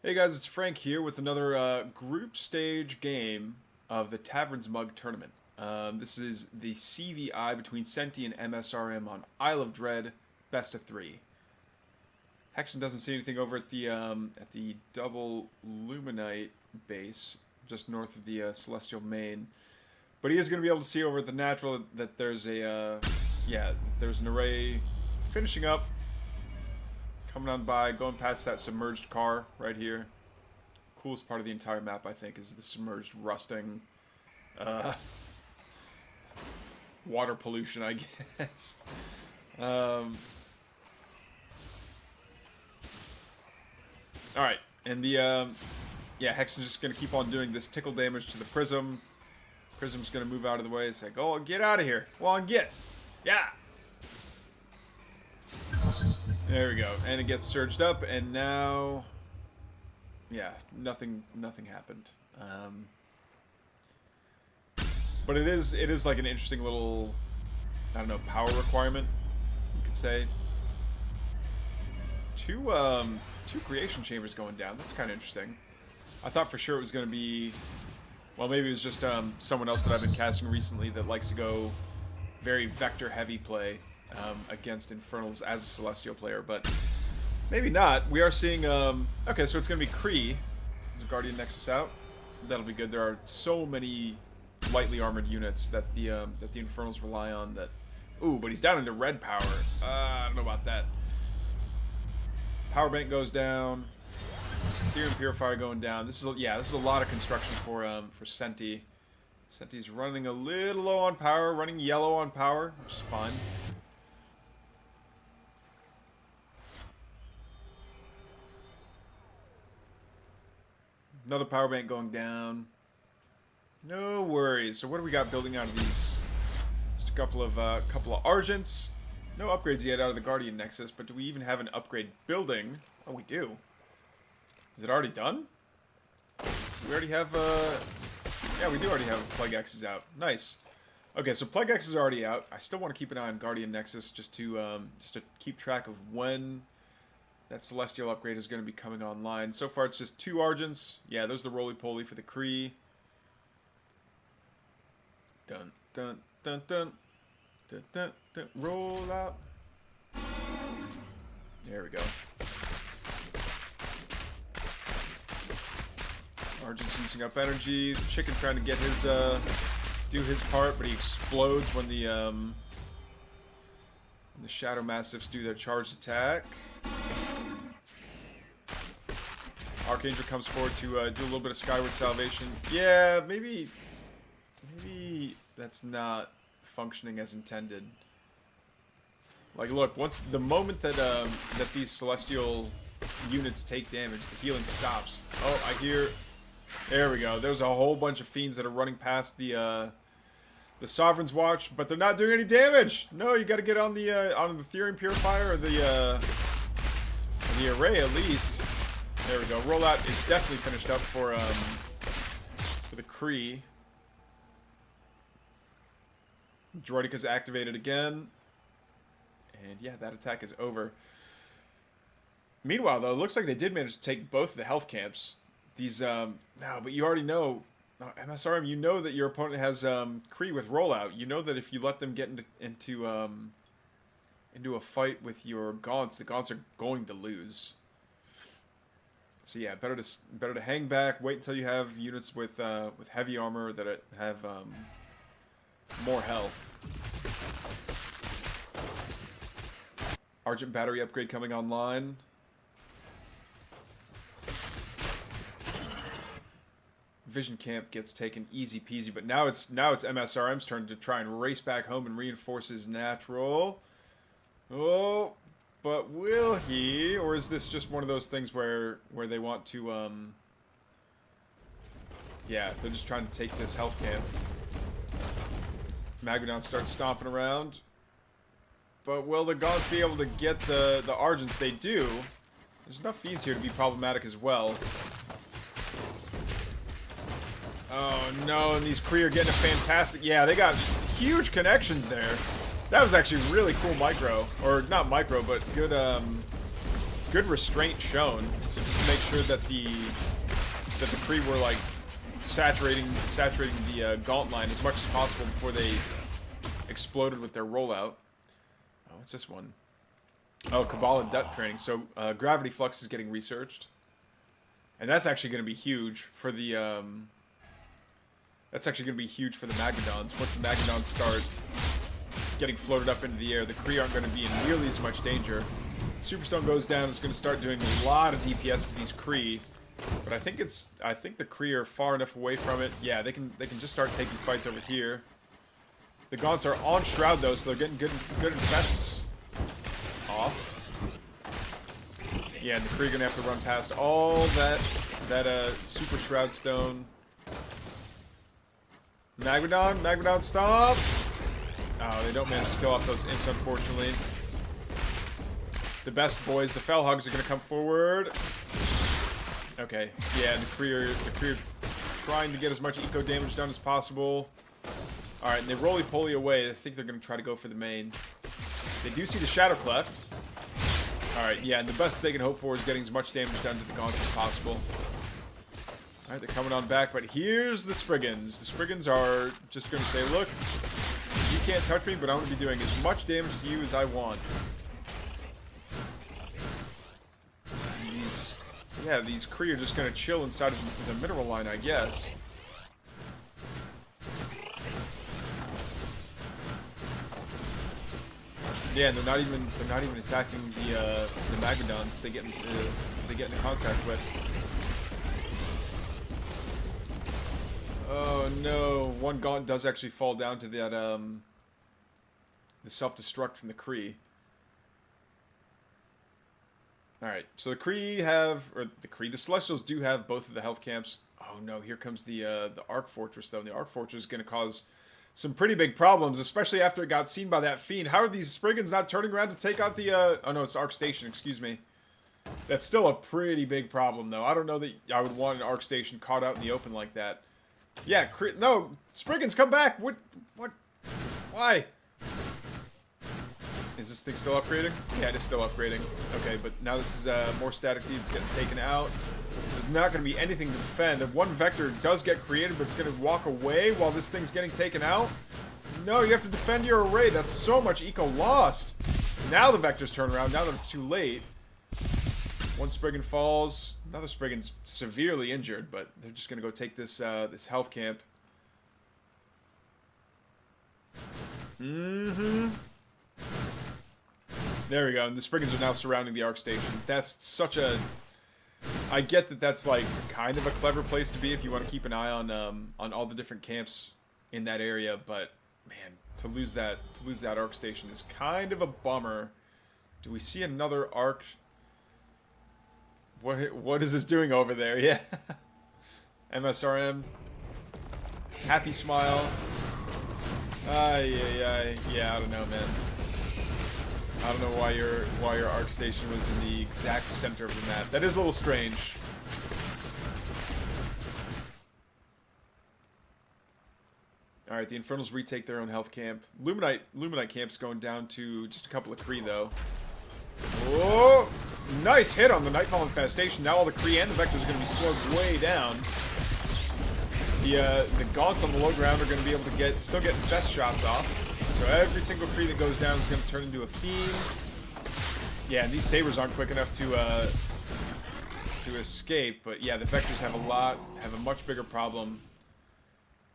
Hey guys, it's Frank here with another group stage game of the TavernsMug tournament. This is the CVI between Senti and msrm on Isle of Dread, best of 3. Hexen doesn't see anything over at the double Luminite base, just north of the Celestial Main, but he is going to be able to see over at the Natural that there's a there's an array finishing up. Coming on by, going past that submerged car right here. Coolest part of the entire map, I think, is the submerged rusting water pollution, I guess. Alright, and the, Hexen's just going to keep on doing this tickle damage to the Prism. Prism's going to move out of the way. It's like, oh, get out of here. Well, on, get. Yeah. There we go, and it gets surged up, and now, yeah, nothing happened. But it is like an interesting little, I don't know, power requirement, you could say. Two creation chambers going down. That's kind of interesting. I thought for sure it was going to be, well, maybe it was just someone else that I've been casting recently that likes to go very vector heavy play. Against Infernals as a Celestial player, but maybe not. We are seeing, okay, so it's going to be Kree. There's a Guardian Nexus out. That'll be good. There are so many lightly armored units that the Infernals rely on that... Ooh, but he's down into red power. I don't know about that. Power Bank goes down. Ethereum Purifier going down. This is a lot of construction for Senti. Senti's running a little low on power, running yellow on power, which is fine. Another power bank going down. No worries. So what do we got building out of these? Just a couple of Argents. No upgrades yet out of the Guardian Nexus, but do we even have an upgrade building? Oh, we do. Is it already done? We already have yeah, we do already have Plague X's out. Nice. Okay, so Plague X is already out. I still want to keep an eye on Guardian Nexus just to keep track of when that Celestial upgrade is going to be coming online. So far, it's just 2 Argents. Yeah, there's the roly-poly for the Kree. Dun, dun, dun, dun. Dun, dun, dun. Roll out. There we go. Argent's using up energy. The Chicken trying to get his, do his part, but he explodes when the Shadow Mastiffs do their charged attack. Archangel comes forward to do a little bit of Skyward Salvation. Yeah, maybe that's not functioning as intended. Like, look, once the moment that that these Celestial units take damage, the healing stops. Oh, I hear. There we go. There's a whole bunch of fiends that are running past the Sovereign's Watch, but they're not doing any damage. No, you got to get on the Ethereum Purifier or the array at least. There we go. Rollout is definitely finished up for the Kree. Droideka's activated again, and yeah, that attack is over. Meanwhile, though, it looks like they did manage to take both of the health camps. These no, but you already know, MSRM. You know that your opponent has Kree with rollout. You know that if you let them get into a fight with your Gaunts, the Gaunts are going to lose. So yeah, better to hang back, wait until you have units with heavy armor that have more health. Argent battery upgrade coming online. Vision Camp gets taken easy peasy, but now it's MSRM's turn to try and race back home and reinforce his natural. Oh, but will he, or is this just one of those things where they want to yeah, they're just trying to take this health camp. Magnodon starts stomping around. But will the Gaunts be able to get the Argents? They do. There's enough feeds here to be problematic as well. Oh no, and these Kree are getting a fantastic... Yeah, they got huge connections there. That was actually really cool micro. Or not micro, but good good restraint shown. So just to make sure that the Kree were like saturating the Gaunt line as much as possible before they exploded with their rollout. Oh, what's this one? Oh, Cabal and Depth Training. So Gravity Flux is getting researched, and that's actually going to be huge for the Magnodons. Once the Magnodons start getting floated up into the air, the Kree aren't going to be in nearly as much danger. Superstone goes down. It's going to start doing a lot of DPS to these Kree, but I think the Kree are far enough away from it. Yeah, they can just start taking fights over here. The Gaunts are on Shroud though, so they're getting good infests off. Yeah, and the Kree are gonna have to run past all that Super Shroud Stone. Magnodon, stop! Oh, they don't manage to kill off those imps, unfortunately. The best boys, the Fellhogs, are gonna come forward. Okay, yeah, the Kree are trying to get as much eco damage done as possible. Alright, and they roly-poly away. I think they're going to try to go for the main. They do see the Shadow Cleft. Alright, yeah, and the best they can hope for is getting as much damage done to the Gaunts as possible. Alright, they're coming on back, but here's the Spriggans. The Spriggans are just going to say, look, you can't touch me, but I'm going to be doing as much damage to you as I want. These Kree are just going to chill inside of the mineral line, I guess. Yeah, and they're not even attacking the Magnodons they get into contact with. Oh no! One Gaunt does actually fall down to that the self-destruct from the Kree. All right, so the Celestials do have both of the health camps. Oh no! Here comes the Arc Fortress though. And the Arc Fortress is going to cause some pretty big problems, especially after it got seen by that Fiend. How are these Spriggans not turning around to take out the, oh no, it's Arc Station, excuse me. That's still a pretty big problem, though. I don't know that I would want an Arc Station caught out in the open like that. Yeah, no, Spriggans, come back! What? Why? Is this thing still upgrading? Yeah, it is still upgrading. Okay, but now this is more static needs getting taken out. There's not going to be anything to defend. If one Vector does get created, but it's going to walk away while this thing's getting taken out. No, you have to defend your array. That's so much eco lost. Now the Vectors turn around, now that it's too late. One Spriggan falls. Another Spriggan's severely injured, but they're just going to go take this this health camp. There we go. And the Spriggans are now surrounding the Arc Station. That's such a... I get that that's like kind of a clever place to be if you want to keep an eye on all the different camps in that area, but man, to lose that Arc Station is kind of a bummer. Do we see another Arc? What is this doing over there? Yeah. MSRM. Happy smile. Yeah, I don't know, man. I don't know why your Arc Station was in the exact center of the map. That is a little strange. Alright, the Infernals retake their own health camp. Luminite camp's going down to just a couple of Kree, though. Whoa! Nice hit on the Nightfall Infestation. Now all the Kree and the Vectors are going to be slowed way down. The Gaunts on the low ground are going to be able to still get infest shots off. So every single Kree that goes down is going to turn into a Fiend. Yeah, and these Sabers aren't quick enough to escape. But yeah, the Vectors have a much bigger problem.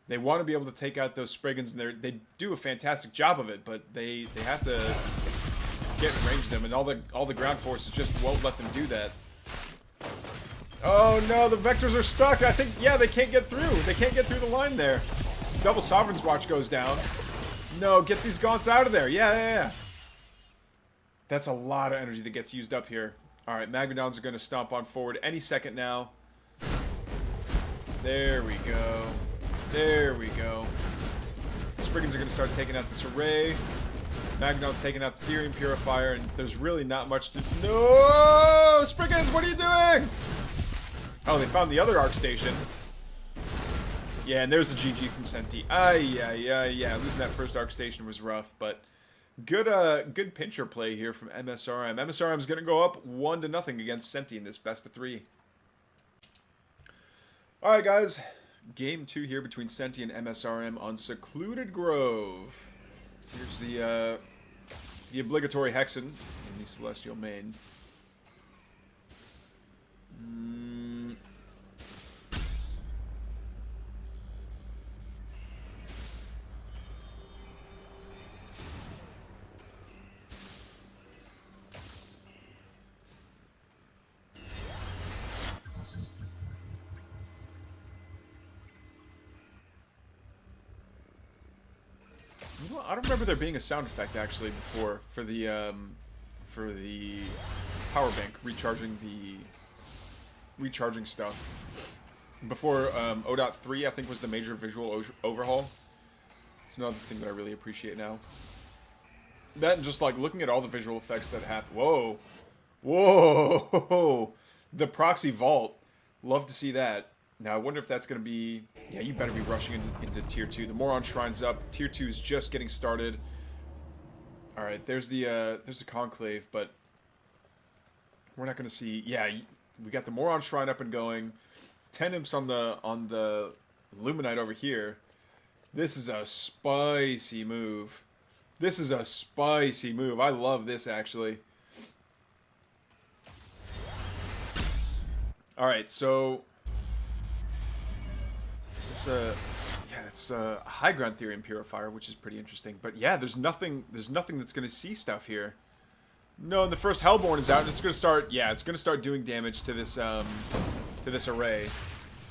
They want to be able to take out those Spriggans, and they do a fantastic job of it, but they have to get in range of them, and all the ground forces just won't let them do that. Oh no, the Vectors are stuck. I think, yeah, they can't get through. They can't get through the line there. Double Sovereign's Watch goes down. No, get these Gaunts out of there. Yeah. That's a lot of energy that gets used up here. Alright, Magnodons are going to stomp on forward any second now. There we go. There we go. Spriggans are going to start taking out this array. Magnodon's taking out the Therium Purifier, and there's really not much to... No! Spriggans, what are you doing? Oh, they found the other Arc Station. Yeah, and there's the GG from Senti. Yeah. Losing that first Arc Station was rough, but good pincher play here from MSRM. MSRM's going to go up 1-0 against Senti in this best of 3. Alright, guys. Game 2 here between Senti and msrm on Secluded Grove. Here's the obligatory Hexen in the Celestial Main. You know, I don't remember there being a sound effect actually before for the power bank recharging stuff. Before 0.3, I think, was the major visual overhaul. It's another thing that I really appreciate now. That and just like looking at all the visual effects that happen. Whoa, whoa, the proxy vault. Love to see that. Now I wonder if that's gonna be. Yeah, you better be rushing into tier 2. The Moron Shrine's up. Tier 2 is just getting started. All right, there's the conclave, but we're not gonna see. Yeah, we got the Moron Shrine up and going. 10 imps on the Luminite over here. This is a spicy move. This is a spicy move. I love this actually. All right, so. Yeah, it's a high ground Therium Purifier, which is pretty interesting. But yeah, there's nothing that's gonna see stuff here. No, and the first Hellborn is out, and it's gonna start. Yeah, it's gonna start doing damage to this array.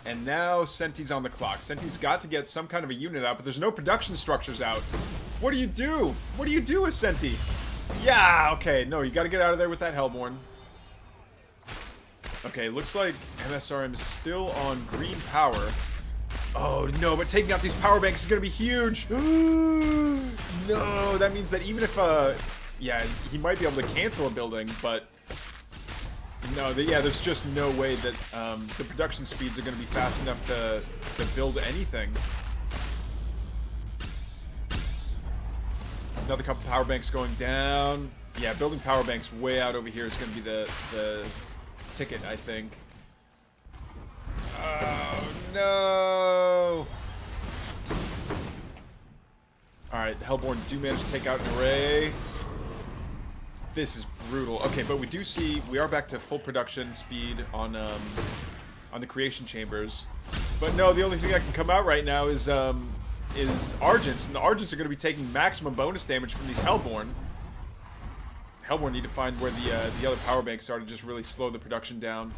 And now Senti's on the clock. Senti's got to get some kind of a unit out, but there's no production structures out. What do you do? What do you do with Senti? Yeah, okay, no, you got to get out of there with that Hellborn. Okay, looks like msrm is still on green power. Oh, no, but taking out these power banks is going to be huge. No, that means that even if, yeah, he might be able to cancel a building, but no, yeah, there's just no way that the production speeds are going to be fast enough to build anything. Another couple power banks going down. Yeah, building power banks way out over here is going to be the ticket, I think. Oh, no! Alright, the Hellborn do manage to take out an array. This is brutal. Okay, but we are back to full production speed on the creation chambers. But no, the only thing that can come out right now is Argents, and the Argents are going to be taking maximum bonus damage from these Hellborn. Hellborn need to find where the other power banks are to just really slow the production down.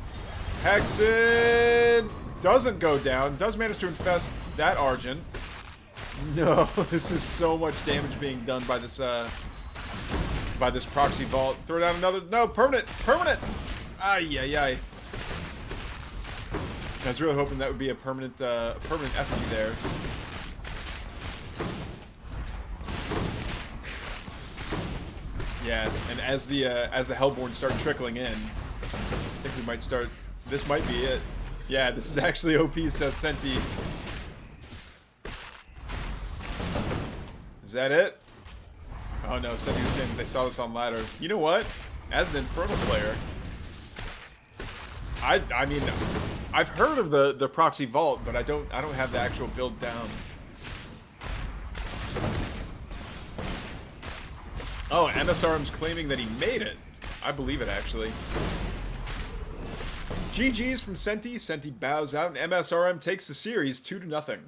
Hexen doesn't go down. Does manage to infest that Argent. No, this is so much damage being done by this proxy vault. Throw down another. No, permanent. Ay, ay, ay. I was really hoping that would be a permanent effigy there. Yeah, and as the Hellborn start trickling in, I think we might start. This might be it. Yeah, this is actually OP, says Senti. Is that it? Oh no, Senti was saying they saw this on ladder. You know what? As an Infernal player, I mean, I've heard of the proxy vault, but I don't have the actual build down. Oh, msrm's claiming that he made it. I believe it, actually. GG's from Senti. Senti bows out, and msrm takes the series 2-0.